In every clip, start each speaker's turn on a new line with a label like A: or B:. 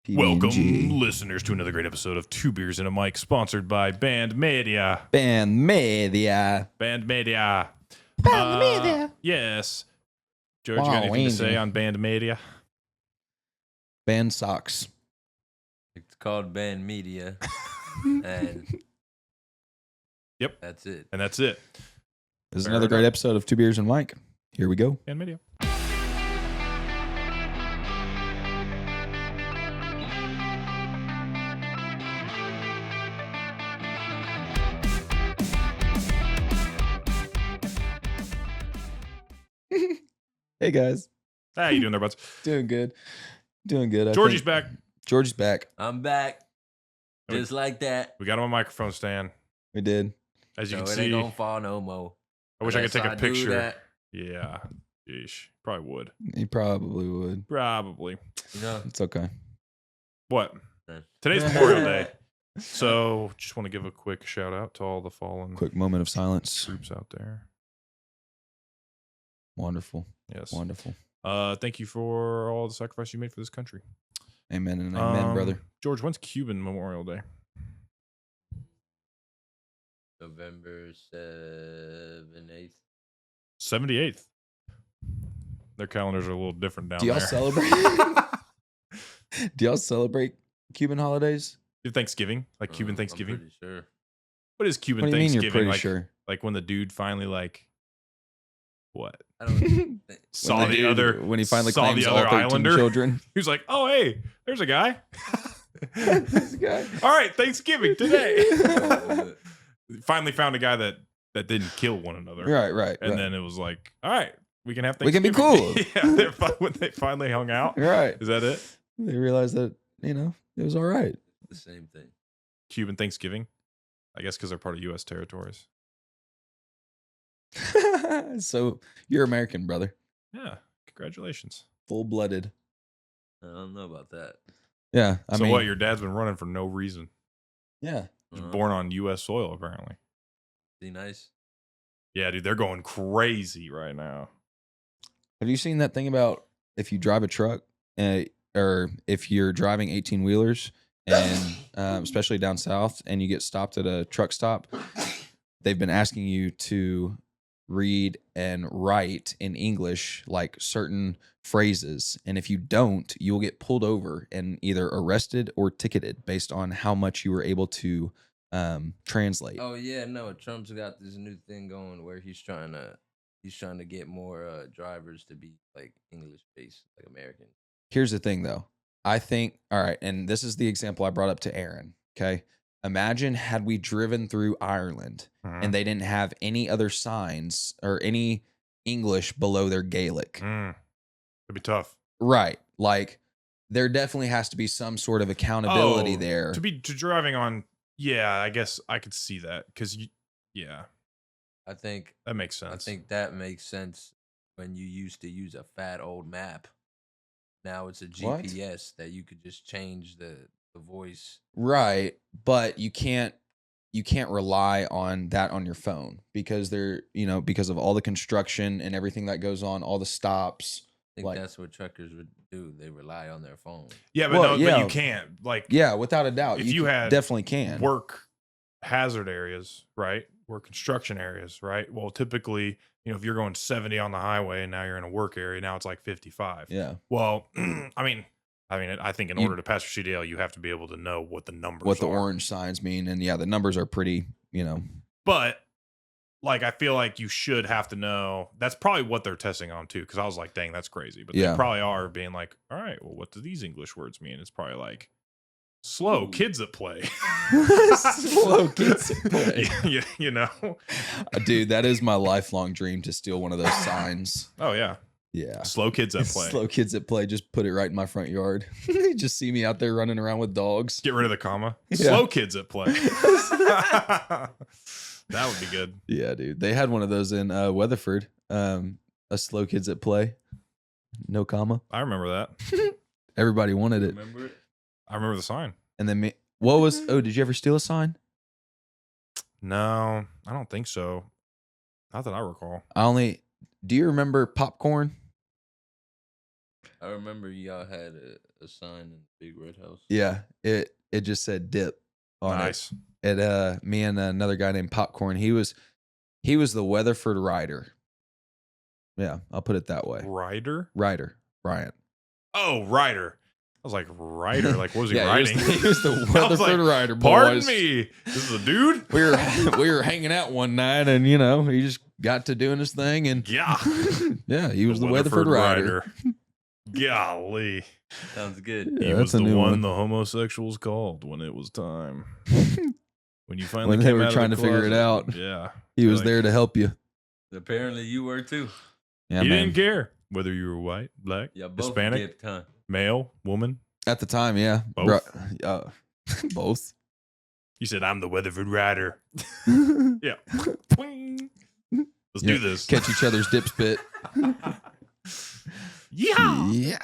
A: PB&G.
B: Welcome, listeners, to another great episode of Two Beers and a Mic, sponsored by Band Media.
A: Band Media.
B: Band Media.
A: Band Media.
B: Yes. George, you
A: Wow,
B: got anything to
A: easy.
B: say on Band Media?
A: Band Socks.
C: It's called Band Media. And
B: Yep.
C: that's it.
B: And that's it.
A: This is
B: Fair
A: another great
B: enough.
A: episode of Two Beers and Mike. Here we go.
B: Band Media.
A: Hey guys.
B: How you doing there, buds?
A: Doing good. Doing good.
B: Georgie's back.
A: Georgie's back.
C: I'm back. Just like that.
B: We got him a microphone stand.
A: We did.
B: As you
C: So
B: can
C: it
B: see,
C: ain't gonna fall no more.
B: I wish I could take a
C: Unless do
B: picture.
C: that.
B: Yeah. Yeesh. Probably would.
A: He probably would.
B: Probably.
C: You know?
A: It's okay.
B: What?
C: Uh.
B: Today's Memorial Day. So just want to give a quick shout out to all the fallen
A: Quick moment of silence.
B: troops out there.
A: Wonderful.
B: Yes.
A: Wonderful.
B: Thank you for all the sacrifice you made for this country.
A: Amen and amen, brother.
B: George, when's Cuban Memorial Day?
C: November 7th, 8th.
B: 78th. Their calendars are a little different down
A: Do y'all
B: there.
A: celebrate? Do y'all celebrate Cuban holidays?
B: Thanksgiving? Like Cuban Thanksgiving?
C: I'm pretty sure.
B: What is Cuban
A: What do you mean
B: Thanksgiving?
A: you're pretty
B: like,
A: sure?
B: like when the dude finally what?
C: I don't think.
B: Saw
A: When
B: the
A: dude-
B: other
A: when he finally
B: saw
A: claims
B: the
A: all
B: other
A: 13
B: islander.
A: children.
B: He was like, "Oh, hey, there's a guy."
A: This guy.
B: All right, Thanksgiving today.
C: Oh,
B: Finally found a guy that didn't kill one another.
A: Right.
B: And then it was like, all right, we can have
A: We can be
B: Thanksgiving.
A: cool.
B: Yeah, when they finally hung out.
A: Right.
B: Is that it?
A: They realized that, it was all right.
C: the same thing.
B: Cuban Thanksgiving? I guess because they're part of U.S. territories.
A: So you're American, brother.
B: Yeah, congratulations.
A: Full-blooded.
C: I don't know about that.
A: Yeah. I
B: So
A: mean,
B: what, your dad's been running for no reason.
A: yeah.
B: He was
C: Uh,
B: born on U.S. soil, apparently.
C: Be nice.
B: Yeah, dude, they're going crazy right now.
A: Have you seen that thing about if you drive a truck or if you're driving 18-wheelers and especially down south and you get stopped at a truck stop, they've been asking you to read and write in English like certain phrases. And if you don't, you will get pulled over and either arrested or ticketed based on how much you were able to translate.
C: Oh yeah, no. Trump's got this new thing going where he's trying to get more drivers to be like English based, like American.
A: Here's the thing, though. I think, all right, and this is the example I brought up to Aaron, okay? Imagine had we driven through Ireland and they didn't have any other signs or any English below their Gaelic.
B: It'd be tough.
A: Right. Like, there definitely has to be some sort of accountability
B: Oh,
A: there.
B: To driving on, yeah, I guess I could see that because, yeah,
C: I think
B: that makes sense.
C: that makes sense when you used to use a fat old map. Now it's a
A: What?
C: GPS that you could just change the voice.
A: Right. But you can't rely on that on your phone because because of all the construction and everything that goes on, all the stops.
C: I think
A: Like-
C: that's what truckers would do. They rely on their phone.
B: Yeah, but
A: Well,
B: but
A: yeah.
B: you can't. Like,
A: Yeah, without a doubt.
B: If you had
A: definitely can.
B: work hazard areas, right? Work construction areas, right? Well, typically, if you're going 70 on the highway and now you're in a work area, now it's like 55.
A: Yeah.
B: Well, I think in
A: You-
B: order to pass your CDL, you have to be able to know what the numbers
A: What the
B: are.
A: orange signs mean. And yeah, the numbers are pretty,
B: But like, I feel like you should have to know. That's probably what they're testing on too. Because I was like, dang, that's crazy. But
A: Yeah.
B: they probably are being like, all right, well, what do these English words mean? It's probably like slow
C: Ooh.
B: kids at play.
A: Slow kids at play.
B: Dude,
A: that is my lifelong dream to steal one of those signs.
B: Oh yeah,
A: Yeah.
B: slow kids at play.
A: Slow kids at play. Just put it right in my front yard. You just see me out there running around with dogs.
B: Get rid of the comma.
A: Yeah.
B: Slow kids at play. That would be good.
A: Yeah, dude. They had one of those in Weatherford. A slow kids at play. No comma.
B: I remember that.
A: Everybody wanted it.
C: Remember it?
B: I remember the sign.
A: And then did you ever steal a sign?
B: No, I don't think so. Not that I recall.
A: Do you remember popcorn?
C: I remember y'all had a sign in the big red house.
A: Yeah, it just said dip on
B: Nice.
A: it. And me and another guy named Popcorn, he was the Weatherford Rider. Yeah, I'll put it that way.
B: Rider?
A: Bryant.
B: Oh, Rider. I was like, Rider? Like, what was he
A: Yeah,
B: riding?
A: He was the
B: I was
A: Weatherford
B: like,
A: Rider, boys.
B: Pardon me. This is a dude?
A: We were hanging out one night, and he just got to doing his thing, and
B: Yeah.
A: yeah, he was the Weatherford Rider.
B: Golly.
C: Sounds good.
A: Yeah,
B: He
A: that's
B: was
A: a
B: the
A: new
B: one
A: one.
B: the homosexuals called when it was time. When you finally
A: When they
B: came
A: were
B: out of
A: trying
B: the
A: to figure it
B: closet.
A: out.
B: Yeah.
A: He
B: You're
A: was
B: like,
A: there to help you.
C: Apparently you were too.
A: Yeah,
B: he
A: man.
B: didn't care whether you were white, black,
C: Yeah, both
B: Hispanic,
C: dipped, huh?
B: male, woman.
A: At the time, yeah.
B: Both?
A: Both.
B: You said, I'm the Weatherford Rider. Yeah. Twing. Let's
A: Yeah,
B: do this.
A: Catch each other's dip spit.
B: Yeah.
A: Yeah.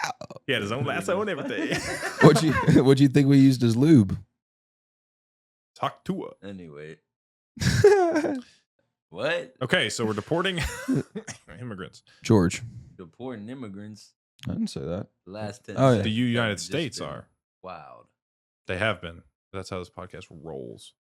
B: He had his own lasso and everything.
A: What'd you think we used as lube?
B: Talk to her.
C: Anyway. What?
B: Okay, so we're deporting immigrants.
A: George.
C: Deporting immigrants.
A: I didn't say that.
C: The last 10
A: Oh, yeah.
C: seconds
B: The
C: have
B: United
C: just
B: States
C: been
B: are.
C: wild.
B: They have been. That's how this podcast rolls.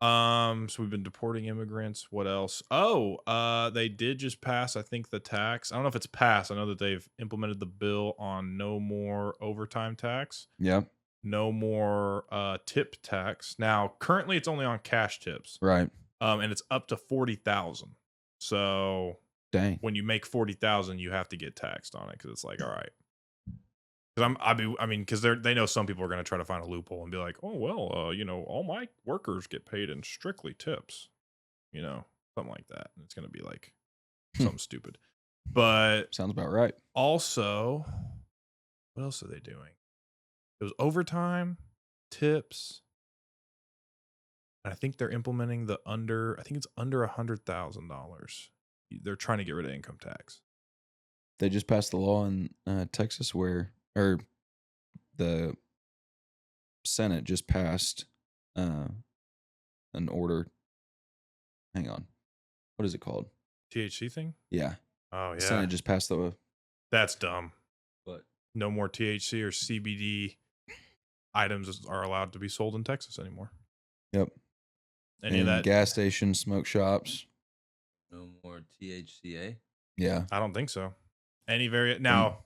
B: So we've been deporting immigrants. What else? Oh, they did just pass, I think, the tax. I don't know if it's passed. I know that they've implemented the bill on no more overtime tax,
A: Yeah.
B: no more tip tax. Now, currently it's only on cash tips.
A: Right.
B: And it's up to 40,000. So
A: Dang.
B: when you make 40,000, you have to get taxed on it because it's like, all right. Because they know some people are going to try to find a loophole and be like, oh well, all my workers get paid in strictly tips, something like that. And it's going to be like something stupid. But
A: Sounds about right.
B: also, what else are they doing? It was overtime, tips. And I think they're implementing I think it's under $100,000. They're trying to get rid of income tax.
A: They just passed the law in Texas or the Senate just passed an order. Hang on. What is it called?
B: THC thing?
A: Yeah.
B: Oh,
A: The
B: yeah.
A: Senate just passed the.
B: That's dumb.
C: But
B: No more THC or CBD items are allowed to be sold in Texas anymore.
A: Yep.
B: Any of
A: in
B: that?
A: gas stations, smoke shops.
C: no more THCA.
A: Yeah.
B: I don't think so. Now,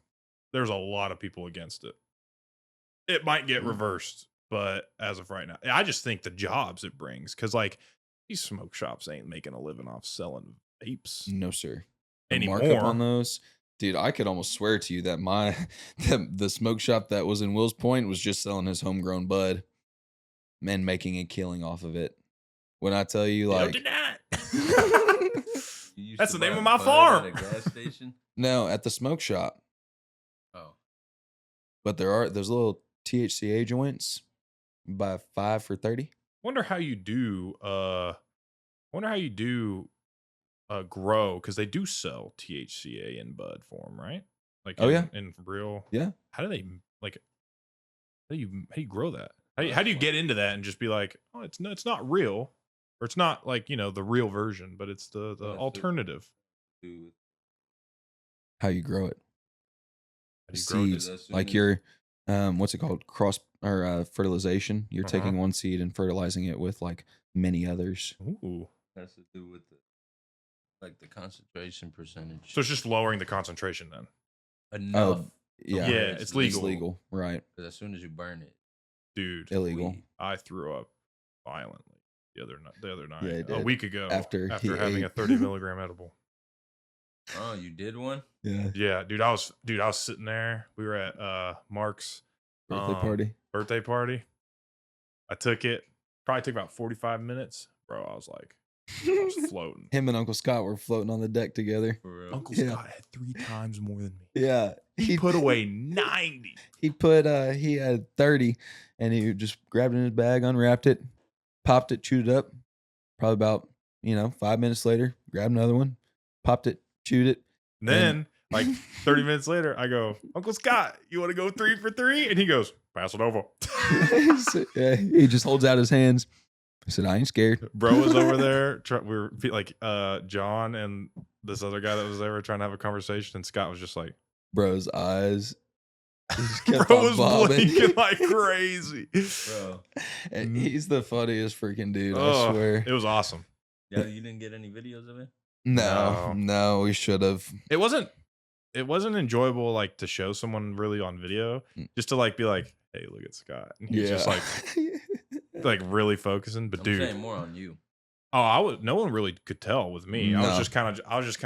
B: there's a lot of people against it. It might get reversed, but as of right now, I just think the jobs it brings, because like these smoke shops ain't making a living off selling vapes
A: No, sir. The
B: anymore.
A: markup on those, dude. I could almost swear to you that the smoke shop that was in Wills Point was just selling his homegrown bud, and making a killing off of it. When I tell you, like,
C: You used
B: That's
C: to
B: the name
C: buy
B: of my
C: bud
B: farm.
C: At a gas station.
A: no, at the smoke shop,
C: Oh,
A: but there are those little THCA joints. You buy 5 for $30.
B: Wonder how you do grow, because they do sell THCA in bud form, right? Like
A: Oh, yeah.
B: in real.
A: Yeah.
B: How do they like? How do you grow that? How do you get into that and just be like, oh, it's not real, or it's not like the real version, but it's the
C: Well, it's
B: alternative.
C: do with
A: How you grow it?
B: How do you grow it?
A: Seeds,
C: as soon
A: like
C: as-
A: your what's it called? Cross or fertilization. You're
B: Uh-huh.
A: taking one seed and fertilizing it with like many others.
B: Ooh,
C: has to do with the concentration percentage.
B: so it's just lowering the concentration then.
C: enough.
A: Yeah.
B: Yeah,
C: it's
B: it's legal.
A: It's legal, right?
C: Because as soon as you burn it,
B: Dude.
A: Illegal.
C: weed.
B: I threw up violently the other night,
A: Yeah, he
B: a
A: did.
B: week ago,
A: After he
B: having
A: ate.
B: a 30 milligram edible.
C: Oh, you did one?
A: Yeah.
B: Yeah, dude, I was sitting there. We were at Mark's
A: Birthday party.
B: I took it. Probably took about 45 minutes, bro. I was was floating.
A: Him and Uncle Scott were floating on the deck together.
C: For real?
B: Uncle
A: Yeah.
B: Scott had 3 times more than me.
A: Yeah.
B: He put away 90.
A: He had 30 and he just grabbed it in his bag, unwrapped it, popped it, chewed it up. Probably about, 5 minutes later, grabbed another one, popped it, chewed it.
B: And then, like 30 minutes later, I go, Uncle Scott, you want to go 3 for 3? And he goes, pass it over.
A: Yeah, he just holds out his hands. I said, I ain't scared.
B: Bro was over there. We were like, John and this other guy that was there were trying to have a conversation, and Scott was just like,
A: bro's eyes just kept
B: Bro
A: on
B: was
A: bobbing.
B: blinking like crazy.
C: Bro.
A: And he's the funniest freaking dude, I
B: Oh,
A: swear.
B: it was awesome.
C: Yeah, you didn't get any videos of it?
A: No, we should have.
B: It wasn't enjoyable like to show someone really on video, just to like be like, hey, look at Scott. And he's just like really focusing. But
C: I'm
B: dude,
C: saying more on you.
B: oh, no one really could tell with me. I was
A: No.
B: just kind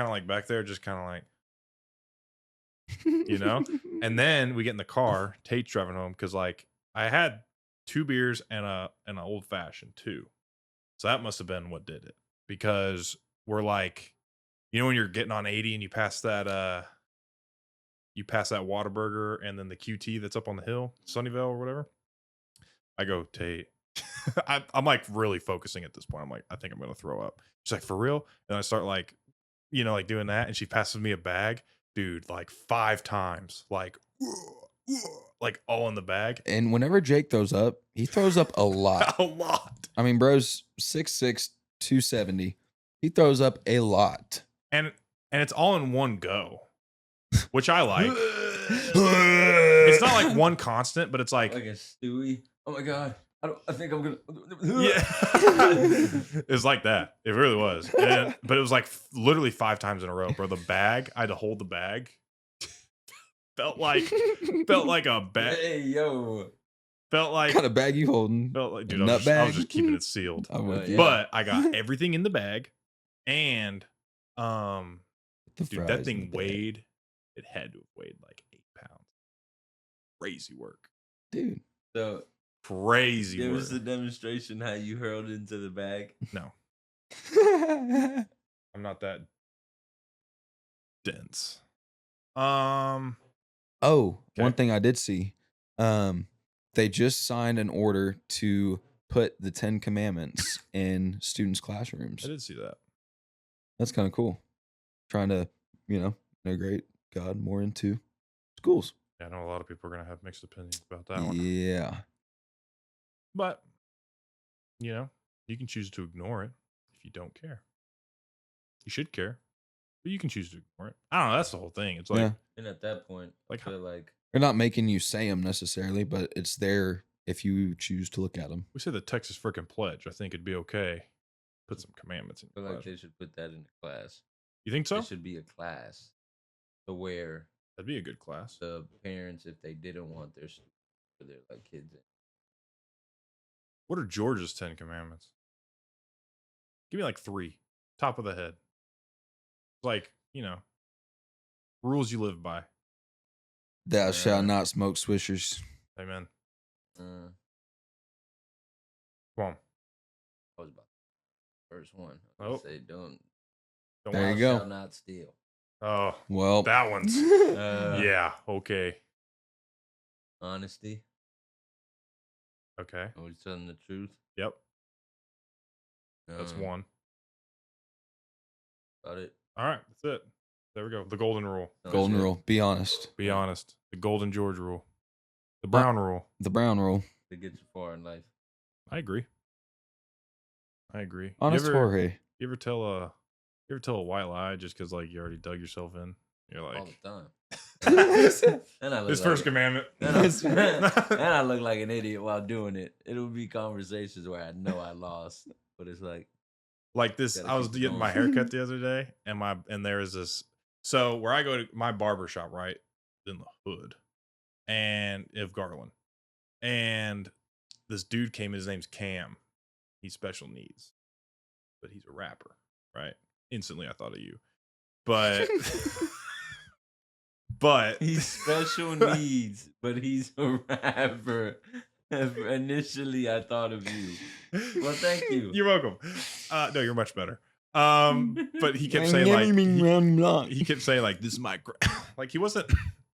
B: of like back there, just kind of like, you know. And then we get in the car, Tate's driving home, because like I had 2 beers and an old fashioned too. So that must have been what did it. Because we're like, you know, when you're getting on 80 and you pass that Whataburger and then the QT that's up on the hill, Sunnyvale or whatever. I go, Tate. I'm like really focusing at this point. I'm like, I think I'm gonna throw up. She's like, for real? And I start like, you know, like doing that, and she passes me a bag, dude, like 5 times, like all in the bag.
A: And whenever Jake throws up, he throws up a lot.
B: A lot.
A: I mean, bro's 6'6", 270. He throws up a lot.
B: And it's all in one go, which I like. It's not like one constant, but it's like
C: a Stewie. Oh my god. I think I'm gonna.
B: Yeah. It's like that. It really was. But it was like literally 5 times in a row, bro. The bag, I had to hold the bag. felt like a bag.
C: Hey yo.
B: Felt like
A: What kind of bag you holding?
B: Felt like, dude,
A: A
B: I
A: nut
B: was
A: bag?
B: just keeping it sealed.
A: I'm with
C: Yeah.
A: you.
B: But I got everything in the bag, and
A: The
B: dude,
A: fries
B: that
A: in
B: thing
A: the bag.
B: weighed. It had to have weighed like 8 pounds. Crazy work.
A: Dude.
C: So
B: Crazy
C: give
B: work.
C: us a demonstration how you hurled into the bag.
B: No, I'm not that dense.
A: Oh,
B: Okay.
A: one thing I did see. They just signed an order to put the 10 Commandments in students' classrooms.
B: I did see that.
A: That's kind of cool. Trying to, integrate God more into schools.
B: Yeah, I know a lot of people are gonna have mixed opinions about that one.
A: Yeah.
B: But you can choose to ignore it if you don't care. You should care, but you can choose to ignore it. I don't know. That's the whole thing. It's like,
A: Yeah.
C: And at that point,
B: Like,
C: I feel like
A: They're not making you say them necessarily, but it's there if you choose to look at them.
B: we say the Texas frickin' pledge. I think it'd be okay. Put some commandments in.
C: I feel
B: your
C: like
B: classroom.
C: they should put that in a class.
B: You think so?
C: There should be a class to where
B: That'd be a good class.
C: the parents, if they didn't want their kids in.
B: What are Georgia's 10 commandments? Give me like 3, top of the head. Like, rules you live by.
A: Thou shalt not smoke swishers.
B: Amen.
C: Uh,
B: Come on.
C: I was about first one. I
B: Oh.
C: was say don't.
B: Don't
A: There
B: lie.
A: you go.
C: Shall not steal.
B: Oh,
A: Well,
B: that one's
C: Uh,
B: yeah. Okay.
C: Honesty.
B: Okay.
C: Always telling the truth.
B: Yep. That's one.
C: About it.
B: All right. That's it. There we go. The golden rule.
A: golden rule. Be honest.
B: Be honest. The golden George rule. The brown rule.
A: The brown rule.
C: To get you far in life.
B: I agree.
A: Honest Jorge.
B: You ever tell a white lie just because like you already dug yourself in? You're
C: All
B: like,
C: the time. And I look
B: his
C: like
B: first commandment.
C: And I look like an idiot while doing it. It'll be conversations where I know I lost, but it's like
B: Like this,
C: Gotta
B: I was
C: keep it
B: getting my
C: going.
B: haircut the other day, and there is this. So where I go to my barber shop, right in the hood, and of Garland, and this dude came. His name's Cam. He's special needs, but he's a rapper, right? Instantly, I thought of you, but but
C: he's special needs, but he's a rapper. Initially, I thought of you. Well, thank you.
B: You're welcome. No, you're much better. But he kept saying like he kept saying like this is my like he wasn't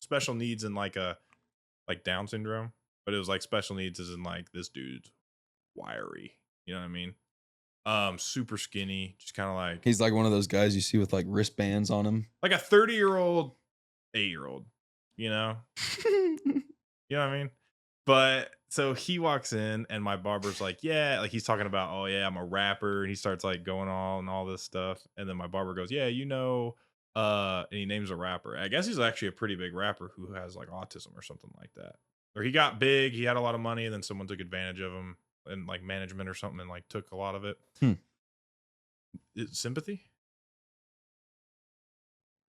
B: special needs in like Down syndrome, but it was like special needs as in like this dude's wiry. You know what I mean? Super skinny, just kind of like
A: He's like one of those guys you see with like wristbands on him.
B: like a 30-year-old, 8-year-old. You know what I mean? But so he walks in and my barber's like, yeah, like he's talking about, oh yeah, I'm a rapper. And he starts like going on and all this stuff. And then my barber goes, yeah, And he names a rapper. I guess he's actually a pretty big rapper who has like autism or something like that. Or he got big, he had a lot of money, and then someone took advantage of him and like management or something and like took a lot of it. Sympathy?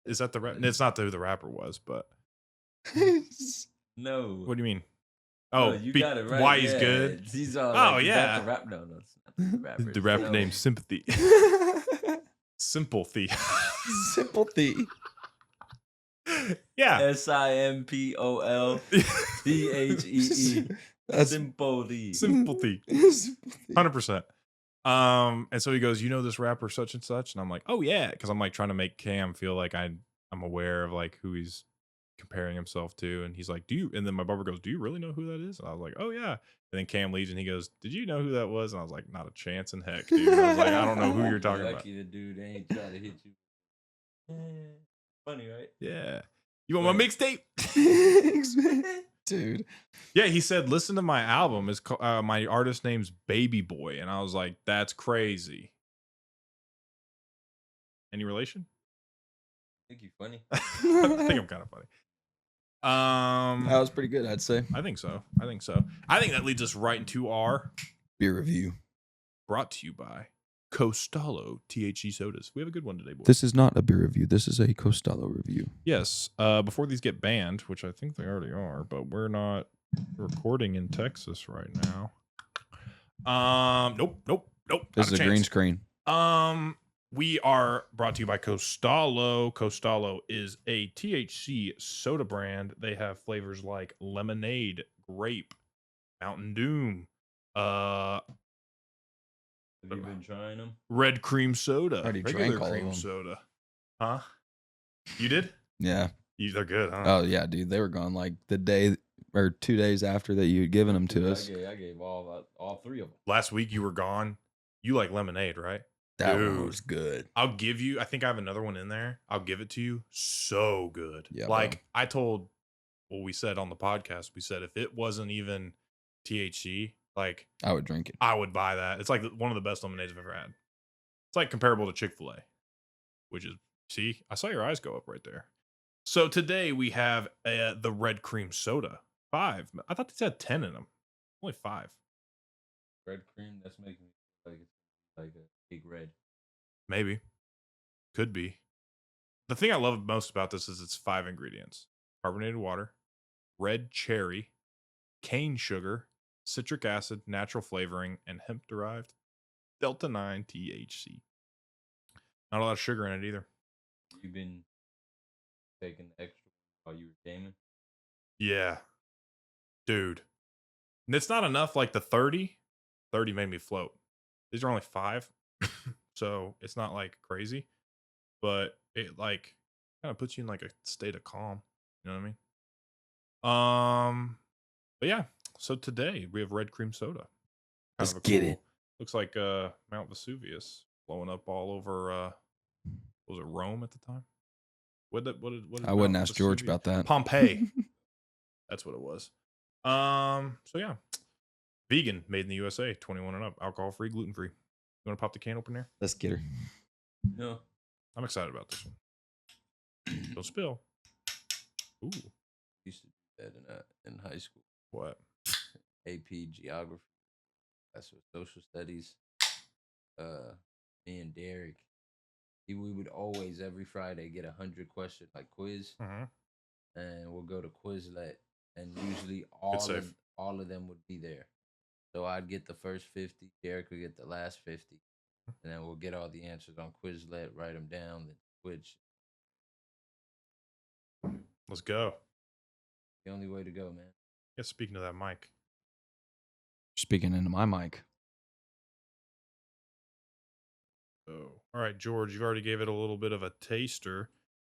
B: Is that the rap? It's not who the rapper was, but
C: No.
B: what do you mean?
C: No,
B: Oh,
C: you got it right.
B: Why he's
C: yeah.
B: good?
C: He's all
B: Oh,
C: like, is
B: yeah.
C: that the rap? No, it's not the rapper.
B: The rapper
C: No.
B: named Sympathy. Sympathy.
A: Sympathy.
B: Yeah.
C: SIMPOLTHEE.
A: That's
C: Sympathy.
B: Sympathy. 100%. And so he goes, you know this rapper such and such? And I'm like, oh yeah, because I'm like trying to make Cam feel like I'm aware of like who he's comparing himself to. And he's like, do you? And then my barber goes, do you really know who that is? And I was like, oh yeah. And then Cam leaves and he goes, did you know who that was? And I was like, not a chance in heck, dude. And I was like, I don't know who you're talking about.
C: Lucky the dude ain't trying to hit you. Funny, right?
B: Yeah. You want my mixtape?
A: Dude.
B: Yeah, he said, listen to my album. It's my artist name's Baby Boy. And I was like, that's crazy. Any relation?
C: I think you're funny.
B: I think I'm kind of funny.
A: That was pretty good, I'd say.
B: I think so. I think that leads us right into our
A: Beer review.
B: brought to you by Coastalo THC sodas. We have a good one today, boys.
A: This is not a beer review. This is a Coastalo review.
B: Yes. Before these get banned, which I think they already are, but we're not recording in Texas right now. Nope.
A: This is a green screen.
B: We are brought to you by Coastalo. Coastalo is a THC soda brand. They have flavors like lemonade, grape, Mountain Doom,
C: Have you been trying them?
B: red cream soda,
A: Already
B: regular
A: drank all of
B: cream
A: them.
B: soda. Huh? You did?
A: Yeah.
B: They're good, huh?
A: Oh, yeah, dude. They were gone like the day or 2 days after that you had given them to us.
C: I gave all three of them.
B: Last week you were gone. You like lemonade, right?
A: That
B: Dude.
A: one was good.
B: I'll give you, I think I have another one in there. I'll give it to you. So good.
A: Yeah,
B: like
A: bro.
B: I told, well, we said on the podcast, we said if it wasn't even THC, like
A: I would drink it.
B: I would buy that. It's like one of the best lemonades I've ever had. It's like comparable to Chick-fil-A, which is, see, I saw your eyes go up right there. So today we have the red cream soda. 5. I thought these had 10 in them. Only 5.
C: Red cream, that's making me feel like it's like a big red.
B: Maybe. Could be. The thing I love most about this is it's 5 ingredients. Carbonated water, red cherry, cane sugar, citric acid, natural flavoring, and hemp-derived Delta-9 THC. Not a lot of sugar in it either.
C: You've been taking the extra while you were gaming?
B: Yeah. Dude. And it's not enough like the 30. 30 made me float. These are only 5. So it's not like crazy. But it like kind of puts you in like a state of calm. You know what I mean? But yeah. So today we have red cream soda.
A: Let's get it.
B: Looks like Mount Vesuvius blowing up all over was it Rome at the time? What did
A: I wouldn't
B: Mount
A: ask George
B: Vesuvius?
A: about that.
B: Pompeii. That's what it was. So yeah. Vegan, made in the USA, 21 and up, alcohol free, gluten free. You want to pop the can open there?
A: Let's get her.
C: No.
B: I'm excited about this one. Don't spill. Ooh.
C: Used to do that in high school.
B: What?
C: AP geography. That's what social studies. Me and Derek, we would always every Friday get 100 question like quiz, and we'll go to Quizlet, and usually all of them would be there. So I'd get the first 50, Derek would get the last 50, and then we'll get all the answers on Quizlet, write them down, then switch.
B: Let's go.
C: The only way to go, man.
B: Yeah, speaking of that mic.
A: Speaking into my mic.
B: Oh, all right, George, you've already gave it a little bit of a taster.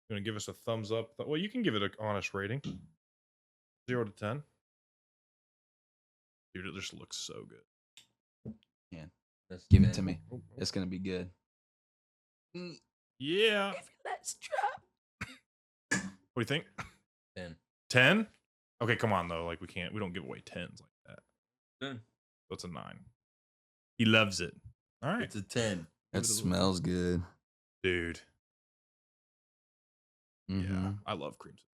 B: You want to give us a thumbs up? Well, you can give it an honest rating. 0 to 10. Dude, it just looks so good.
A: Yeah.
C: That's
A: Give
C: 10.
A: it to me. It's going to be good.
B: Yeah.
C: Let's drop.
B: What do you think?
C: 10.
B: 10? Okay, come on, though. Like, we don't give away 10s like that.
C: 10.
B: So it's a 9. He loves it. All right.
C: It's a 10.
A: It smells good.
B: Dude. Yeah, I love cream soda.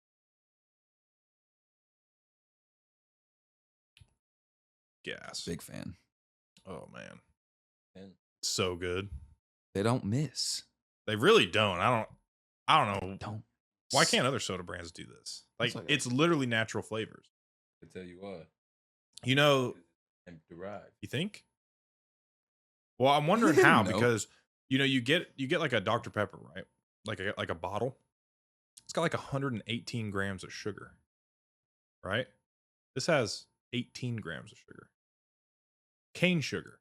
B: Gas.
A: Big fan.
B: Oh man,
C: And
B: so good.
A: They don't miss.
B: They really don't. I don't know.
A: Don't.
B: Why can't other soda brands do this? Like,
A: like
B: it's literally natural flavors.
C: I tell you what,
B: You know,
C: hemp derived.
B: you think? Well, I'm wondering how
A: No.
B: because you get like a Dr. Pepper, right? Like a bottle. It's got like 118 grams of sugar, right? This has 18 grams of sugar. Cane sugar.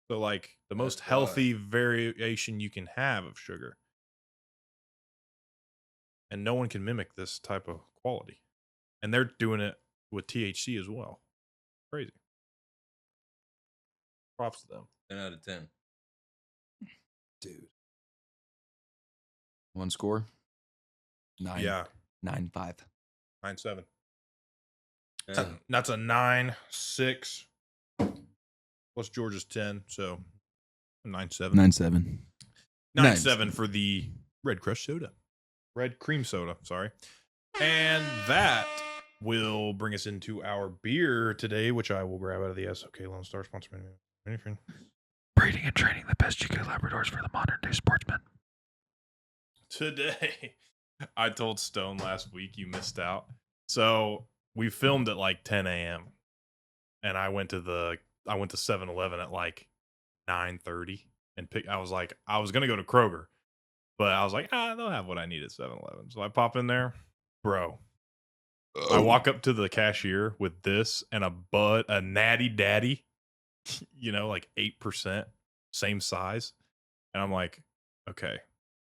B: So like the most
C: That's
B: healthy variation you can have of sugar. And no one can mimic this type of quality. And they're doing it with THC as well. Crazy. Props to them.
C: 10 out of 10.
A: Dude. One score? 9.
B: Yeah.
A: 9-5.
B: 9-7.
C: Yeah.
B: That's a 9-6. Plus Georgia's 10. So 9-7.
A: 9-7.
B: 9-7 for the Red Crush soda. Red cream soda, sorry. And that will bring us into our beer today, which I will grab out of the SOK Lone Star sponsor menu.
A: Breeding and training the best UK Labradors for the modern day sportsman.
B: Today, I told Stone last week you missed out. So we filmed at like 10 a.m. And I went to 7-Eleven at like 9:30 and I was gonna go to Kroger, but I was like, they'll have what I need at 7-Eleven. So I pop in there, bro. I walk up to the cashier with this and a Natty Daddy, like 8%, same size. And I'm like, okay,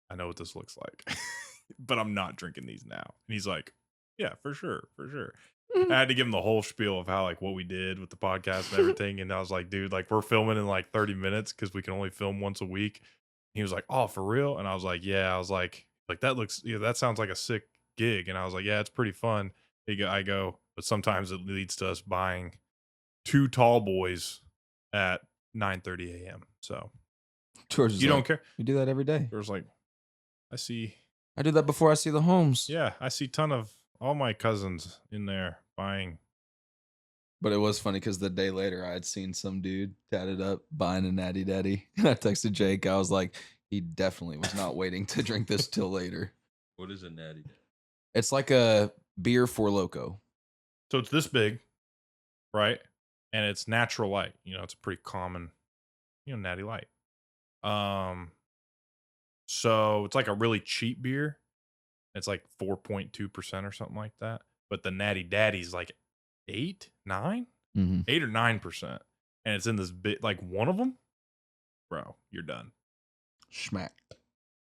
B: I know what this looks like, but I'm not drinking these now. And he's like, yeah, for sure. I had to give him the whole spiel of how like what we did with the podcast and everything. And I was like, dude, like we're filming in like 30 minutes because we can only film once a week. And he was like, oh, for real? And I was like, yeah. I was like that sounds like a sick gig. And I was like, yeah, it's pretty fun. I go, but sometimes it leads to us buying 2 tall boys at 9:30 a.m. So
A: George is
B: you
A: like,
B: don't care.
A: We do that every day.
B: There's like,
A: I do that before I see the homes.
B: yeah, I see ton of all my cousins in there buying.
A: But it was funny because the day later I had seen some dude tatted up buying a Natty Daddy. And I texted Jake. I was like, he definitely was not waiting to drink this till later.
C: What is a natty?
A: It's like a beer for Loco.
B: So it's this big, right? And it's natural light. It's a pretty common, natty light. So it's like a really cheap beer. It's like 4.2% or something like that. But the Natty Daddy's like 8, 9? 8 or 9%. And it's in this bit, like one of them. Bro, you're done.
A: Schmack.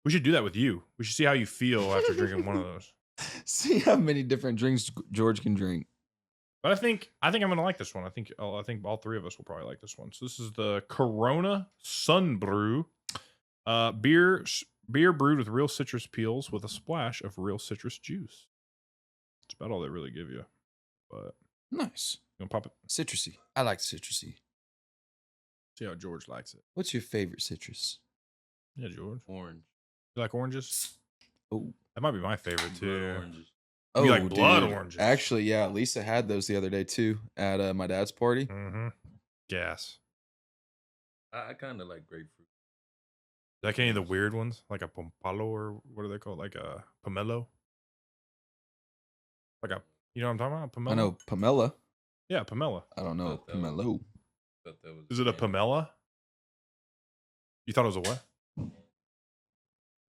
B: We should do that with you. We should see how you feel after drinking one of those.
A: See how many different drinks George can drink.
B: But I think I'm gonna like this one. I think all 3 of us will probably like this one. So this is the Corona Sunbrew beer brewed with real citrus peels with a splash of real citrus juice. That's about all they really give you. But
A: Nice.
B: you gonna pop it?
A: Citrusy. I like citrusy.
B: See how George likes it.
A: What's your favorite citrus?
B: Yeah, George.
C: Orange.
B: You like oranges?
A: Oh.
B: That might be my favorite
C: Blood
B: too.
C: oranges.
B: You like blood
A: dude.
B: oranges.
A: Actually, yeah. Lisa had those the other day too at my dad's party.
B: Mm-hmm. Gas.
C: I kind of like grapefruit.
B: Like any of the weird ones, like a pompalo or what are they called? Like a pomelo. Like you know what I'm talking about? Pomelo.
A: I know Pamela.
B: Yeah, pomelo.
A: I don't know
C: Thought that was-
A: Pomelo.
C: thought that was
B: Is it a
C: candy.
B: pomela? You thought it was a what?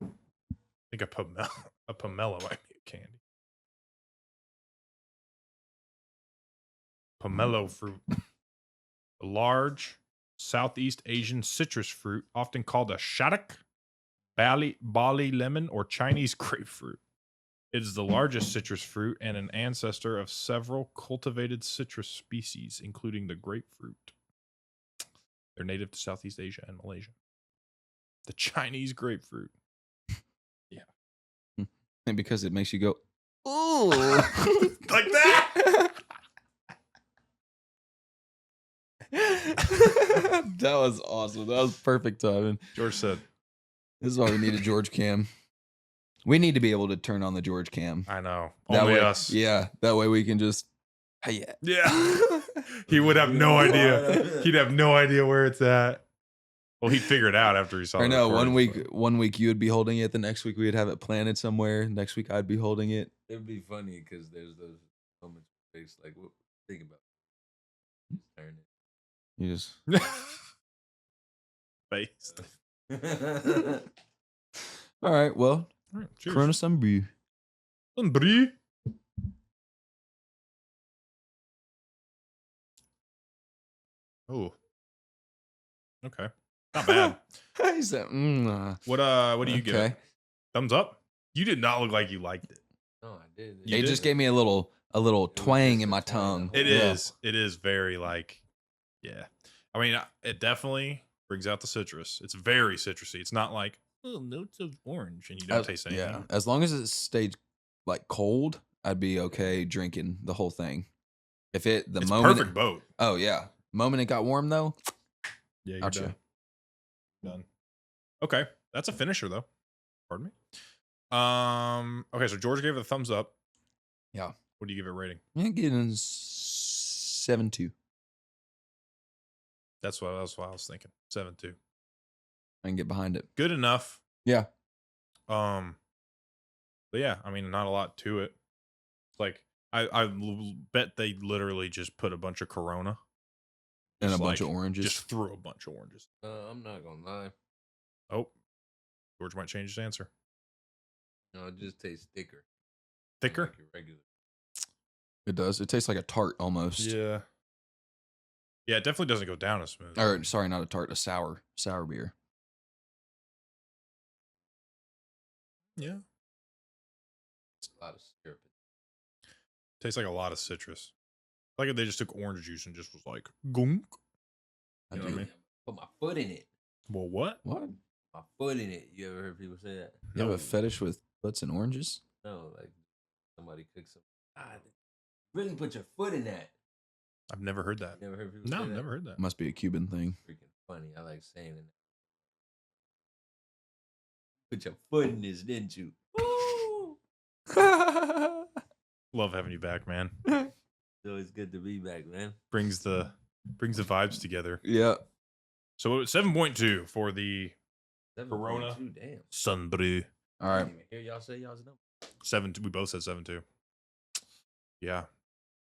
B: I think a pomelo might be a candy. Pomelo fruit. A large Southeast Asian citrus fruit, often called a shaddock, Bali lemon, or Chinese grapefruit. It is the largest citrus fruit and an ancestor of several cultivated citrus species, including the grapefruit. They're native to Southeast Asia and Malaysia. The Chinese grapefruit.
A: And because it makes you go, ooh.
B: Like that?
A: That was awesome. That was perfect timing.
B: George said,
A: This is why we need a George cam. We need to be able to turn on the George cam.
B: I know.
A: That
B: Only
A: way,
B: us.
A: Yeah, that way we can just. Hey,
B: Yeah. He would have no idea. He'd have no idea where it's at. Well, he'd figure it out after he saw.
A: I know.
B: One
A: One week you would be holding it. The next week we would have it planted somewhere. Next week I'd be holding it.
C: It'd be funny because there's those moments where it's like, what think about it. Just turn it.
A: You just.
B: Based.
A: All right. Well,
B: All right, cheers.
A: Corona Sunbrew.
B: Sunbrew. Oh. Okay. Not bad.
A: He said,
B: What do you give
A: okay.
B: it? Thumbs up? You did not look like you liked it.
C: No, I did.
A: It just gave me a little twang in my tongue.
B: It is. It is very like, yeah. I mean, it definitely brings out the citrus. It's very citrusy. It's not like, oh, notes of orange and you don't taste anything.
A: Yeah. As long as it stayed like cold, I'd be okay drinking the whole thing. If it's
B: perfect boat.
A: Oh yeah. Moment it got warm though.
B: Yeah, you're done. Done. Okay. That's a finisher though. Pardon me. Okay, so George gave it a thumbs up.
A: Yeah.
B: What do you give it rating?
A: Yeah, getting 7.2.
B: That's what I was thinking. 7.2.
A: I can get behind it.
B: Good enough.
A: Yeah.
B: But yeah, I mean, not a lot to it. Like I bet they literally just put a bunch of Corona
A: And a bunch of oranges.
B: Just threw a bunch of oranges.
C: I'm not gonna lie.
B: Oh, George might change his answer.
C: No, it just tastes thicker.
B: Thicker?
C: Like your regular.
A: It does. It tastes like a tart almost.
B: Yeah. Yeah, it definitely doesn't go down as smooth.
A: Or sorry, not a tart, a sour beer.
B: Yeah.
C: It's a lot of syrup.
B: Tastes like a lot of citrus. Like if they just took orange juice and just was like, gunk. You know what I mean?
C: Put my foot in it.
B: Well, what?
A: What?
C: My foot in it. You ever heard people say that?
A: You have a fetish with butts and oranges?
C: No, like somebody cooks some. Really put your foot in that.
B: I've never heard that.
C: You never heard people
B: No,
C: say
B: I've
C: that?
B: never heard that.
A: Must be a Cuban thing.
C: Freaking funny. I like saying it. Put your foot in this, didn't you? Woo!
B: Love having you back, man.
C: It's always good to be back, man.
B: Brings the vibes together.
A: Yeah.
B: So 7.2 for the
C: 7.2,
B: Corona
C: damn.
B: Sunbrew.
A: All
C: I
A: right.
C: didn't even hear y'all say y'all's number.
B: 7. We both said 7.2. Yeah.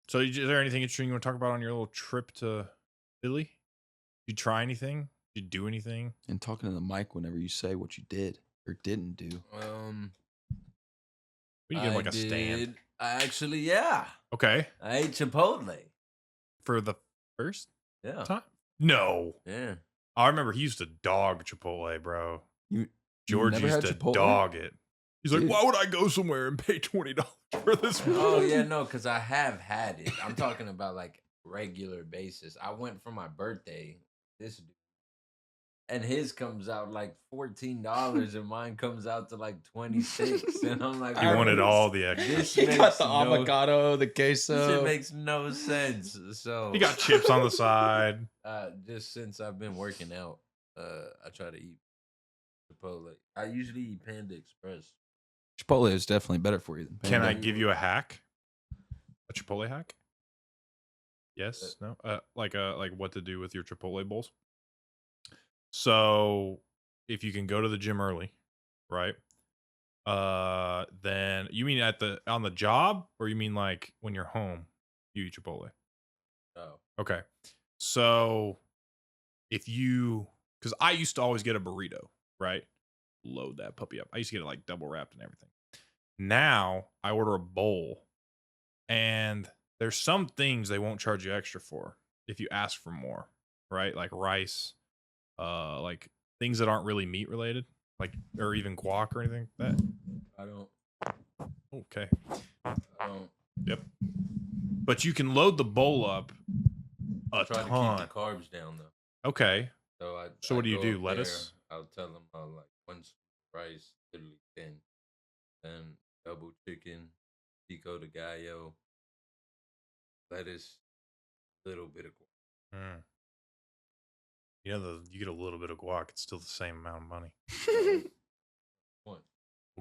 B: So is there anything interesting you want to talk about on your little trip to Philly? Did you try anything? Did you do anything?
A: And talking to the mic whenever you say what you did or didn't do.
B: We need to get like a stand.
C: I actually, yeah.
B: Okay.
C: I ate Chipotle.
B: For the first
C: Yeah.
B: time? No.
C: Yeah.
B: I remember he used to dog Chipotle, bro. George
A: never
B: used
A: had
B: to
A: Chipotle?
B: dog it. He's like,
A: Dude.
B: why would I go somewhere and pay $20 for this?
C: Oh, yeah, no, because I have had it. I'm talking about like regular basis. I went for my birthday. This dude. And his comes out like $14 and mine comes out to like $26. And I'm like,
B: He wanted all the extra.
C: This
A: He got
C: makes
A: the avocado, the queso.
C: This shit makes no sense. So
B: He got chips on the side.
C: just since I've been working out, I try to eat Chipotle. I usually eat Panda Express.
A: Chipotle is definitely better for you than
B: Can I
A: Panda.
B: give you a hack? A Chipotle hack? Yes? No? Like what to do with your Chipotle bowls? So if you can go to the gym early, right? Then you mean on the job, or you mean like when you're home, you eat Chipotle?
C: Oh.
B: Okay. So because I used to always get a burrito, right? Load that puppy up. I used to get it like double wrapped and everything. Now I order a bowl, and there's some things they won't charge you extra for if you ask for more, right? Like rice, like things that aren't really meat related, like or even guac or anything like that.
C: I don't.
B: Okay.
C: I don't.
B: Yep. But you can load the bowl up a
C: Try
B: ton.
C: to keep the carbs down though.
B: Okay.
C: So
B: what do you
C: go
B: do?
C: up
B: Lettuce?
C: there, I'll tell them I'll like 1 scoop of rice, literally 10, then double chicken, pico de gallo, lettuce, little bit of guac.
B: Mm. You know, you get a little bit of guac, it's still the same amount of money.
C: One.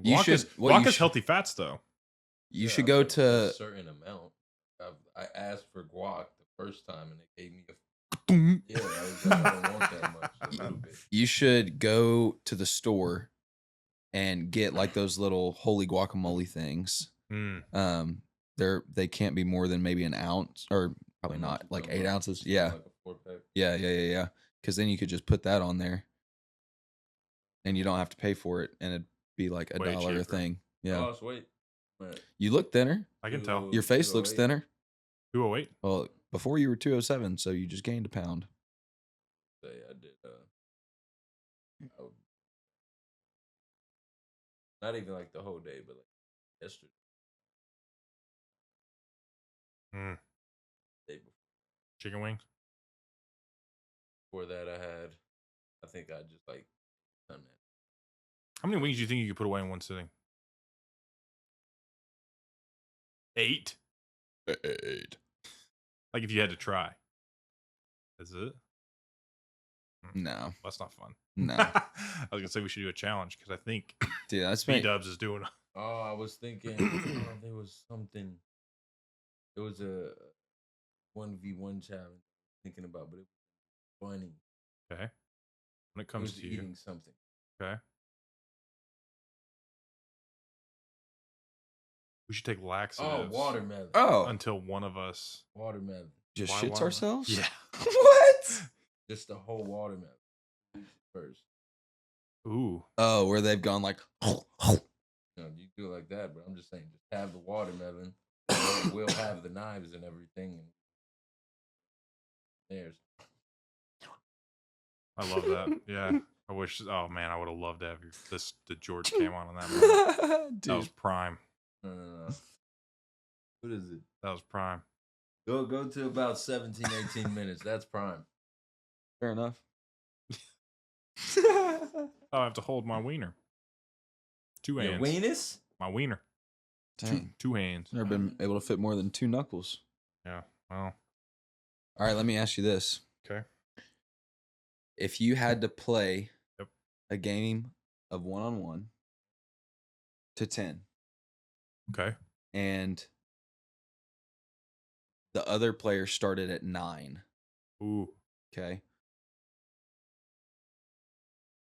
B: Guac is healthy fats, though.
A: You should go to
C: a certain amount. I asked for guac the first time, and they gave me I was like, I don't want that much. A little bit.
A: You should go to the store and get like those little holy guacamole things. They can't be more than maybe an ounce, or probably not, like 8 ounces. Yeah.
C: Like a 4-pack.
A: Yeah. Because then you could just put that on there, and you don't have to pay for it, and it'd be like $1 a thing. Yeah.
C: Oh, wait.
A: You look thinner.
B: I can tell.
A: Your face looks thinner.
B: 208.
A: Well, before you were 207, so you just gained a pound.
C: I did. Not even like the whole day, but like yesterday. Day before.
B: Chicken wings.
C: Before that, I think I just like done that.
B: How many wings do you think you could put away in one sitting? 8.
A: 8.
B: Like if you had to try. Is it?
A: No.
B: That's not fun.
A: No.
B: I was gonna say we should do a challenge because I think
A: Dude, that's
B: B-Dubs is doing.
C: Oh, I was thinking there was something. It was a 1v1 challenge I was thinking about, but it was funny.
B: Okay. When it comes to
C: eating something.
B: Okay. We should take laxatives.
C: Oh, watermelon.
A: Oh.
B: Until one of us
C: Watermelon.
A: Just
B: Why
A: shits
B: watermelon?
A: ourselves?
B: Yeah.
A: What?
C: Just the whole watermelon. First.
B: Ooh.
A: Oh, where they've gone like.
C: You do it like that, but I'm just saying, just have the watermelon. We'll have the knives and everything. There's.
B: I love that. Yeah. I wish. Oh man, I would have loved to have the George came on that moment. That was prime.
C: No. What is it?
B: That was prime.
C: Go to about 17, 18 minutes. That's prime.
A: Fair enough.
B: I have to hold my wiener. 2 hands.
C: Your weenus?
B: My wiener.
A: Dang.
B: Two hands.
A: Never been able to fit more than 2 knuckles.
B: Yeah. Well.
A: All right, let me ask you this.
B: Okay.
A: If you had to play a game of 1-on-1 to 10.
B: Okay.
A: And the other player started at 9.
B: Ooh.
A: Okay.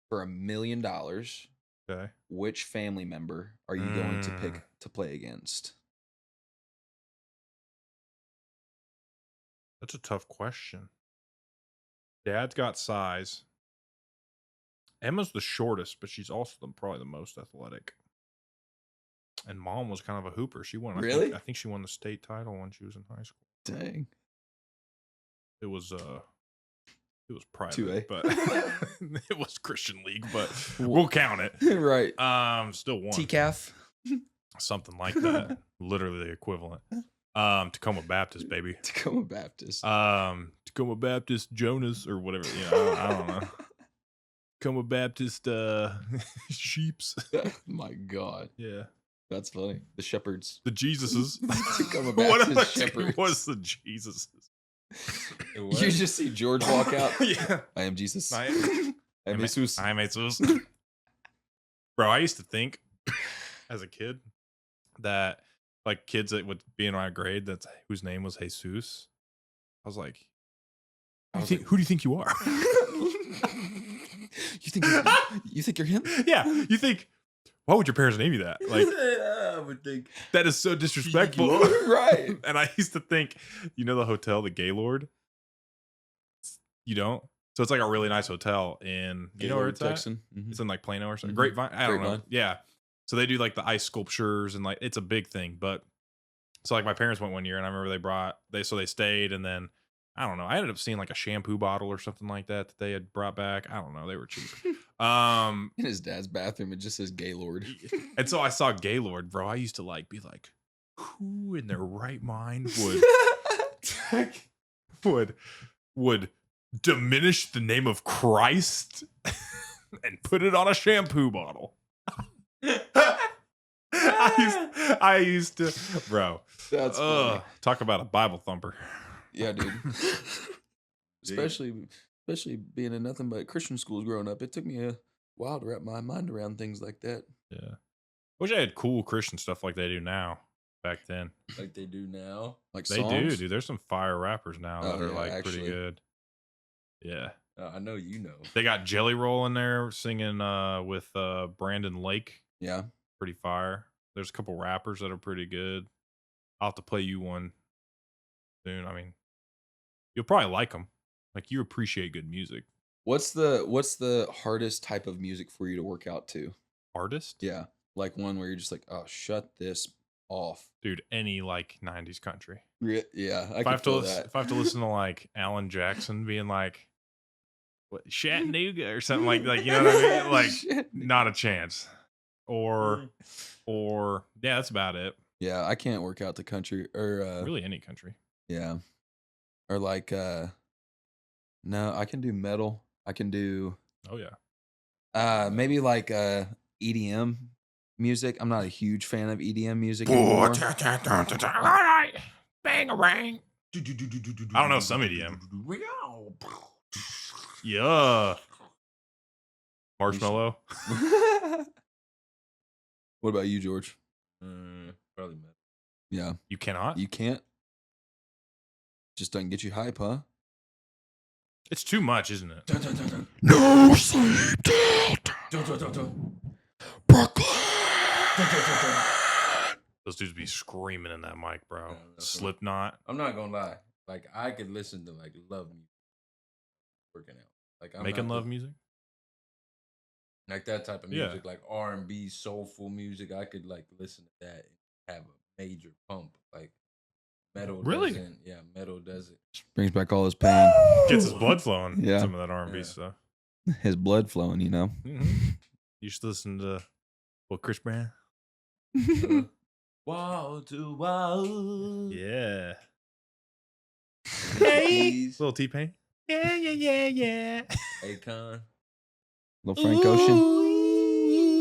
A: For $1 million,
B: Okay.
A: which family member are you going to pick to play against?
B: That's a tough question. Dad's got size. Emma's the shortest, but she's also probably the most athletic. And Mom was kind of a hooper. She won.
A: Really?
B: I think she won the state title when she was in high school.
A: Dang.
B: It was private,
A: 2A.
B: but it was Christian League, but we'll count it.
A: Right.
B: Still won.
A: TCAF.
B: Something like that. Literally the equivalent. Tacoma Baptist, baby.
A: Tacoma Baptist.
B: Tacoma Baptist Jonas or whatever. I don't know. Tacoma Baptist sheeps.
A: My God.
B: Yeah.
A: That's funny. The shepherds.
B: The Jesuses.
A: Tacoma
B: What
A: Baptist shepherds.
B: was the Jesuses?
A: You just see George walk out.
B: Yeah.
A: I am Jesus.
B: I
A: am Jesus.
B: I am Jesus. Bro, I used to think as a kid that like kids that would be in my grade whose name was Jesus. I was like, who do you think you are?
A: you think you're him?
B: Yeah. You think, why would your parents name you that? Like,
C: I would think
B: that is so disrespectful.
A: Right.
B: And I used to think, the hotel, the Gaylord? You don't? So it's like a really nice hotel in, where it's at?
A: Mm-hmm.
B: It's in like Plano or something.
A: Mm-hmm.
B: Grapevine? I don't know.
A: Grapevine.
B: Yeah. So they do like the ice sculptures and like, it's a big thing. But so like my parents went one year and I remember they stayed and then, I don't know. I ended up seeing like a shampoo bottle or something like that they had brought back. I don't know. They were cheap.
A: In his dad's bathroom, it just says Gaylord.
B: And so I saw Gaylord, bro. I used to like be like, who in their right mind would diminish the name of Christ and put it on a shampoo bottle? I used to, bro.
A: That's funny.
B: Talk about a Bible thumper.
A: Yeah, dude. especially being in nothing but Christian schools growing up. It took me a while to wrap my mind around things like that.
B: Yeah. Wish I had cool Christian stuff like they do now. Back then,
C: Like they do now.
A: Like
B: they
A: songs?
B: do, dude. There's some fire rappers now that are
A: yeah,
B: like
A: actually.
B: pretty good. Yeah,
C: I know you know.
B: they got Jelly Roll in there singing with Brandon Lake.
A: Yeah.
B: Pretty fire. There's a couple rappers that are pretty good. I'll have to play you one soon. I mean, you'll probably like them. Like, you appreciate good music.
A: What's the hardest type of music for you to work out to?
B: Artist?
A: Yeah. Like one where you're just like, oh, shut this off.
B: Dude, any like 90s country.
A: Yeah,
B: If I have to listen to like Alan Jackson being like, what, Chattanooga or something like you know what I mean? Like, not a chance. Or yeah, that's about it.
A: Yeah, I can't work out to country or
B: Really any country.
A: yeah. Or like no, I can do metal. I can do
B: Oh yeah.
A: maybe like EDM music. I'm not a huge fan of EDM music anymore.
B: Bang-a-bang. I don't know some EDM. Yeah. Marshmallow.
A: What about you, George?
C: Probably metal.
A: Yeah.
B: You cannot?
A: You can't? Just doesn't get you hype, huh?
B: It's too much, isn't it?
A: No sleep Brooklyn.
B: Those dudes be screaming in that mic, bro.
C: Yeah,
B: Slipknot.
C: I'm not gonna lie. Like I could listen to like love music working out. Like I'm
B: Making
C: not
B: love
C: the-
B: music?
C: like that type of
B: Yeah.
C: music, like R&B, soulful music. I could like listen to that and have a major pump. Like metal,
B: Really?
C: doesn't. Yeah, metal doesn't.
A: Brings back all his pain.
B: Gets his blood flowing.
A: Yeah.
B: Some of that R&B
C: Yeah.
B: stuff.
A: His blood flowing, you know.
B: You should listen to Chris Brown.
C: Wow to wow.
B: Yeah.
C: Hey,
B: Little T-Pain. Yeah.
C: Akon.
A: Little Frank Ocean.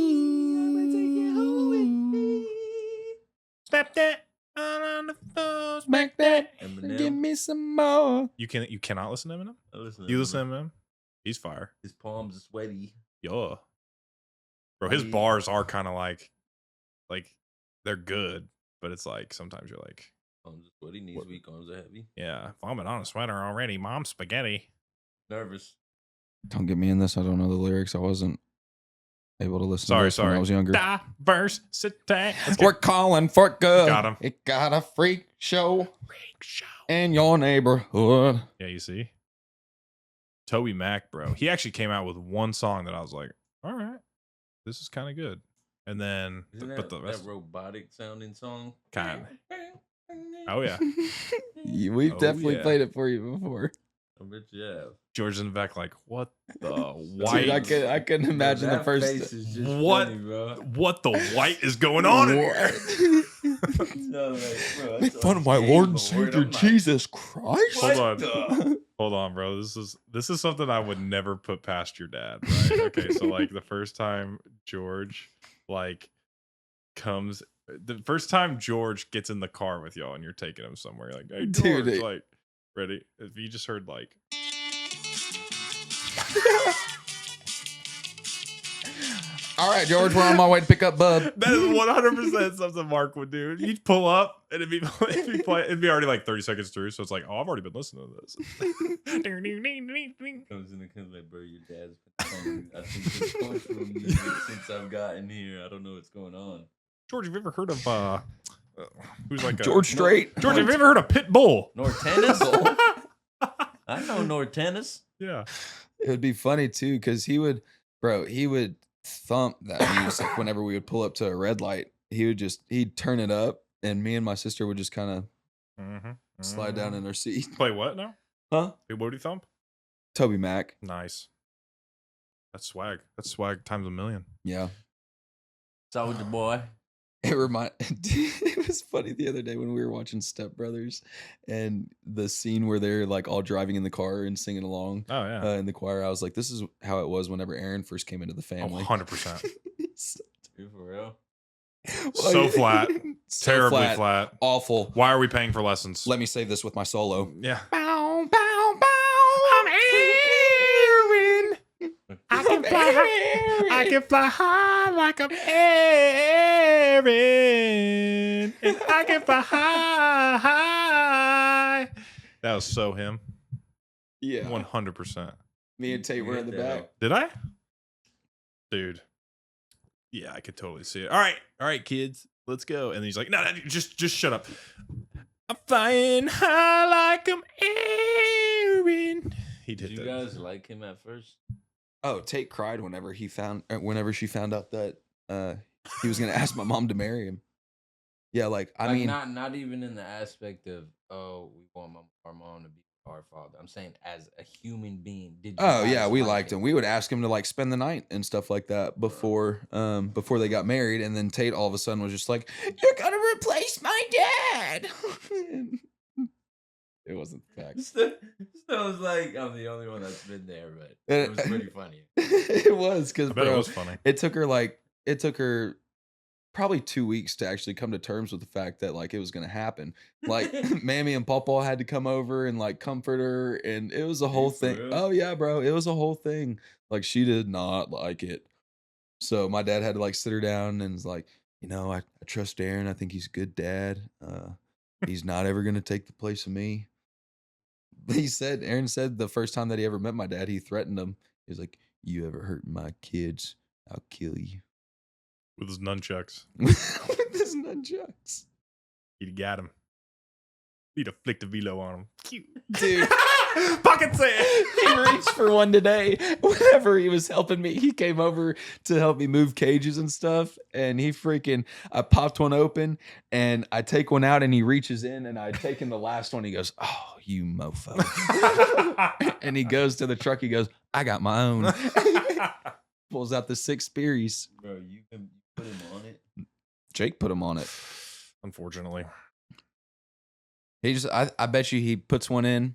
B: Step that on the floor.
A: Smack that.
C: Eminem.
A: Give me some more.
B: You cannot listen to Eminem?
C: I listen to
B: You
C: Eminem.
B: listen to Eminem? He's fire.
C: His palms are sweaty.
B: Yeah. Bro, his
C: Yeah.
B: bars are kind of like they're good, but it's like sometimes you're like,
C: Palms are sweaty. Knees
B: What?
C: weak. Arms are heavy.
B: yeah, vomit on a sweater already. Mom's spaghetti.
C: Nervous.
A: Don't get me in this. I don't know the lyrics. I wasn't able to listen to this when I was younger.
B: Diversity. Let's
A: We're
B: get
A: calling for good.
B: Got 'em.
A: It got a freak show
B: freak show.
A: in your neighborhood.
B: Yeah, you see? Toby Mac, bro. He actually came out with one song that I was like, all right, this is kind of good. And then,
C: Isn't
B: but the
C: that
B: rest,
C: robotic sounding song?
B: kind oh yeah.
A: We've
B: Oh,
A: definitely
B: yeah.
A: played it for you before.
C: I bet you have.
B: George in the back, like, what the
A: Dude,
B: white?
A: I couldn't imagine
C: That
A: the first.
C: face is just
B: What?
C: funny, bro.
B: What the white is going on in here?
C: No, like, bro,
A: Make
C: that's
A: fun of my
C: okay,
A: Lord and
C: Lord.
A: Savior
C: I'm like,
A: Jesus Christ.
B: Hold
C: what
B: on. Hold on, bro. This is something I would never put past your dad, right? Okay, so like the first time George the first time George gets in the car with y'all and you're taking him somewhere, you're like, hey George,
A: Dude,
B: like, ready? If you just heard like
A: All right, George, we're on my way to pick up Bub.
B: that is 100% something Mark would do. You'd pull up and it'd be already like 30 seconds through, so it's like, oh, I've already been listening to this.
C: Comes in the club like, bro, your dad's been playing, I think this cultural music since I've gotten here. I don't know what's going on.
B: George, have you ever heard of who's like
A: George Strait.
B: George, have you ever heard of Pitbull?
C: Nortennis? I know Nortennis.
B: Yeah.
A: It would be funny too, because he would thump that music whenever we would pull up to a red light. He'd turn it up, and me and my sister would just kind of slide down in our seat.
B: Play what now?
A: Huh?
B: Hey, Woody Thump?
A: Toby Mac.
B: Nice. That's swag. That's swag times a million.
A: Yeah.
C: Soldier boy.
A: It was funny the other day when we were watching Step Brothers, and the scene where they're like all driving in the car and singing along
B: Oh yeah.
A: in the choir. I was like, this is how it was whenever Aaron first came into the
B: Oh,
A: family.
B: 100%.
C: Dude, for real?
B: So flat.
A: So
B: Terribly flat.
A: Awful.
B: Why are we paying for lessons?
A: Let me save this with my solo.
B: Yeah.
A: Bow, bow, bow.
B: I'm Aaron. I can fly high. high like I'm Aaron, and I get high. That was so him.
A: Yeah.
B: 100%.
A: Me and Tate were in the back.
B: Did I? Dude. Yeah, I could totally see it. All right, kids, let's go. And he's like, no, just shut up. I'm flying high like I'm Aaron. He did.
C: Did you guys like him at first?
A: Oh, Tate cried whenever she found out that he was gonna ask my mom to marry him. Yeah, like I mean,
C: not even in the aspect of we want our mom to be our father. I'm saying as a human being. Did you?
A: Oh yeah, we liked him. We would ask him to like spend the night and stuff like that before they got married, and then Tate all of a sudden was just like, "You're gonna replace my dad." It wasn't the fact.
C: So it's like I'm the only one that's been there, but it was pretty funny.
A: It was because
B: it was funny.
A: It took her probably 2 weeks to actually come to terms with the fact that like it was gonna happen. Like Mammy and Pawpaw had to come over and like comfort her, and it was a whole thing.
C: Real?
A: Oh yeah, bro, it was a whole thing. Like she did not like it. So my dad had to like sit her down and was like, I trust Aaron. I think he's a good dad. He's not ever gonna take the place of me. Aaron said the first time that he ever met my dad, he threatened him. He was like, "You ever hurt my kids, I'll kill you."
B: With his nunchucks.
A: With his nunchucks.
B: He'd got him. He'd have flicked a velo on him. Cute.
A: Dude.
B: Pocket sand.
A: He reached for one today. Whenever he was helping me, he came over to help me move cages and stuff. And I popped one open and I take one out and he reaches in and I take in the last one. He goes, "Oh, you mofo." And he goes to the truck. He goes, "I got my own." Pulls out the 6 Spears.
C: Bro, you can put him on it.
A: Jake put him on it.
B: Unfortunately.
A: I bet you he puts one in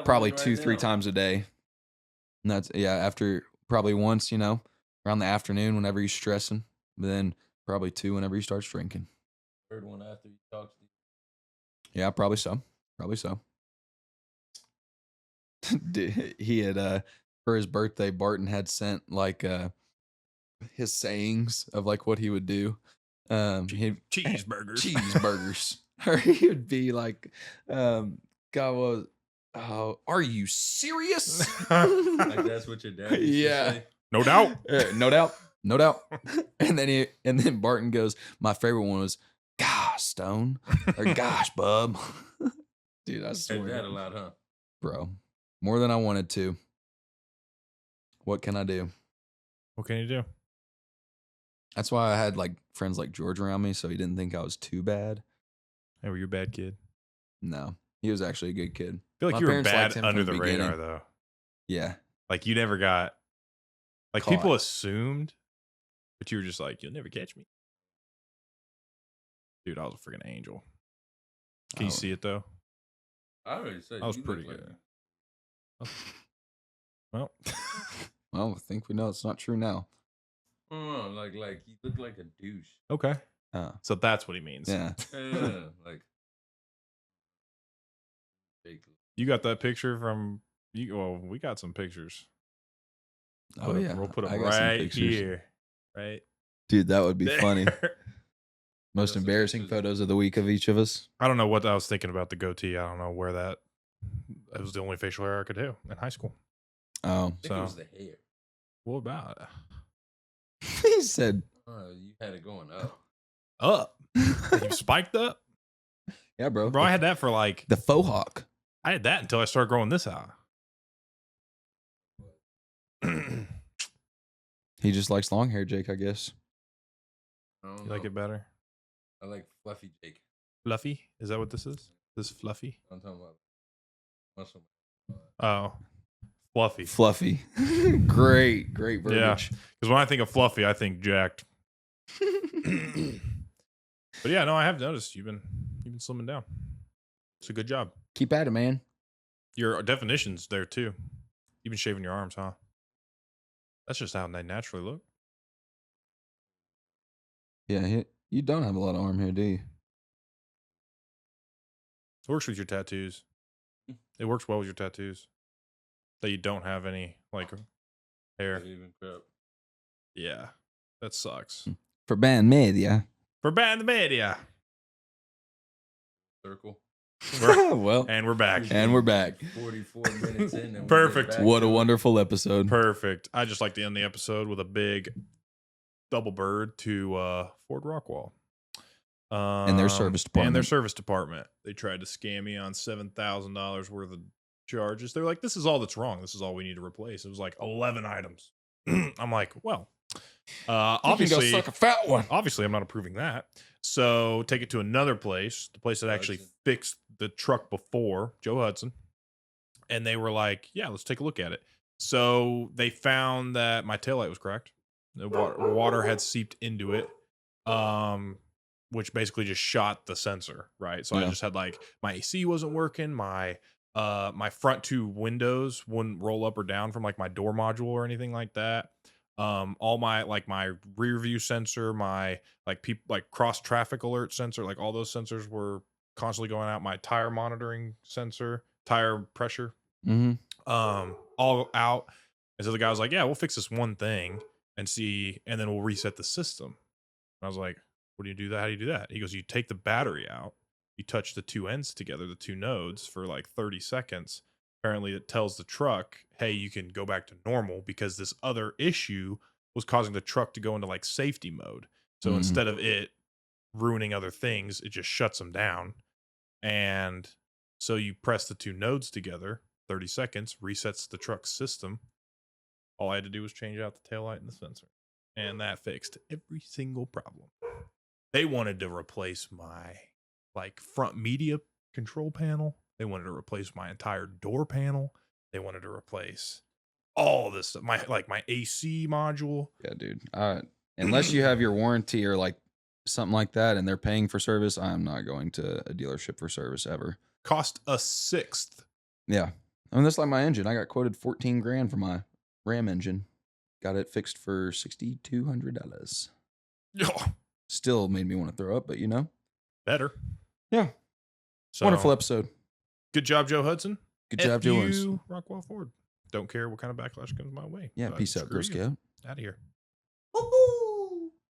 A: probably 2-3 times a day. And that's, after probably once, around the afternoon whenever he's stressing. But then probably 2 whenever he starts drinking.
C: Third one after he talks to you.
A: Yeah, probably so. He had, for his birthday, Barton had sent like his sayings of like what he would do. Cheeseburgers. Or he would be like, God was, are you serious?
C: Like that's what your dad used to say?
B: No doubt.
A: No doubt. And then Barton goes, my favorite one was, "Gosh, Stone," or "Gosh, Bub." Dude, I swear.
C: Said that a lot, huh?
A: Bro, more than I wanted to. What can I do?
B: What can you do?
A: That's why I had like friends like George around me, so he didn't think I was too bad.
B: Hey, were you a bad kid?
A: No, he was actually a good kid.
B: I feel like you were bad under the radar, though.
A: Yeah.
B: Like you never got, like
A: caught.
B: People assumed, but you were just like, you'll never catch me. Dude, I was a freaking angel. Can you see it though?
C: I already said
B: I was pretty good. Well,
A: I think we know it's not true now.
C: Oh, like you look like a douche.
B: Okay. So that's what he means.
A: Yeah.
C: Like
B: you got that picture from you. Well, we got some pictures. We'll put them right here. Right.
A: Dude, that would be
B: there.
A: funny. Most embarrassing photos of the week of each of us.
B: I don't know what I was thinking about the goatee. I don't know where that. It was the only facial hair I could do in high school.
A: Oh,
C: I think it was the hair.
B: What about it?
A: He said,
C: you had it going up.
B: Up? You spiked up?
A: Yeah, bro.
B: Bro, I had that for like
A: the faux hawk.
B: I had that until I started growing this out.
A: He just likes long hair, Jake, I guess.
B: You like it better?
C: I like fluffy Jake.
B: Fluffy? Is that what this is? This fluffy?
C: I'm talking about muscle.
B: Oh. Fluffy.
A: Fluffy. Great verbiage.
B: Yeah. Because when I think of fluffy, I think jacked. But yeah, no, I have noticed you've been slimming down. It's a good job.
A: Keep at it, man.
B: Your definition's there too. You've been shaving your arms, huh? That's just how they naturally look.
A: Yeah, you don't have a lot of arm hair, do you?
B: It works with your tattoos. It works well with your tattoos. That you don't have any like hair.
C: Even crap.
B: Yeah. That sucks.
A: For band media.
B: For band media.
C: Circle.
A: Well,
B: And we're back.
A: and we're back.
C: 44 minutes in. And
B: Perfect.
A: What a wonderful episode.
B: Perfect. I just like to end the episode with a big double bird to Ford Rockwall.
A: And their service department.
B: They tried to scam me on $7,000 worth of charges. They're like, this is all that's wrong. This is all we need to replace. It was like 11 items. I'm like, well, obviously,
A: you can go suck a fat one.
B: Obviously, I'm not approving that. So take it to another place, the place that actually fixed the truck before, Joe Hudson. And they were like, yeah, let's take a look at it. So they found that my taillight was cracked. The water had seeped into it, which basically just shot the sensor, right? So I just had like, my AC wasn't working. My front two windows wouldn't roll up or down from like my door module or anything like that. All my my rear view sensor, my cross traffic alert sensor, like all those sensors were constantly going out. My tire monitoring sensor, tire pressure, all out. And so the guy was like, yeah, we'll fix this one thing and see, and then we'll reset the system. And I was like, what do you do that? How do you do that? He goes, you take the battery out, you touch the two ends together, the two nodes for like 30 seconds. Apparently it tells the truck, hey, you can go back to normal because this other issue was causing the truck to go into like safety mode. So instead of it ruining other things, it just shuts them down. And so you press the two nodes together, 30 seconds, resets the truck's system. All I had to do was change out the taillight and the sensor. And that fixed every single problem. They wanted to replace my front media control panel. They wanted to replace my entire door panel. They wanted to replace all this stuff. My AC module.
A: Yeah, dude. Unless you have your warranty or like something like that and they're paying for service, I'm not going to a dealership for service ever.
B: Cost a sixth.
A: Yeah. I mean, that's like my engine. I got quoted $14,000 for my Ram engine. Got it fixed for $6,200. Still made me want to throw up, but
B: Better.
A: Yeah. So, wonderful episode.
B: Good job, Joe Hudson.
A: Good job, Joe Hudson.
B: Rockwall Ford. Don't care what kind of backlash comes my way.
A: Yeah, peace out, Girl Scout.
B: Out of here.
C: Woo-hoo!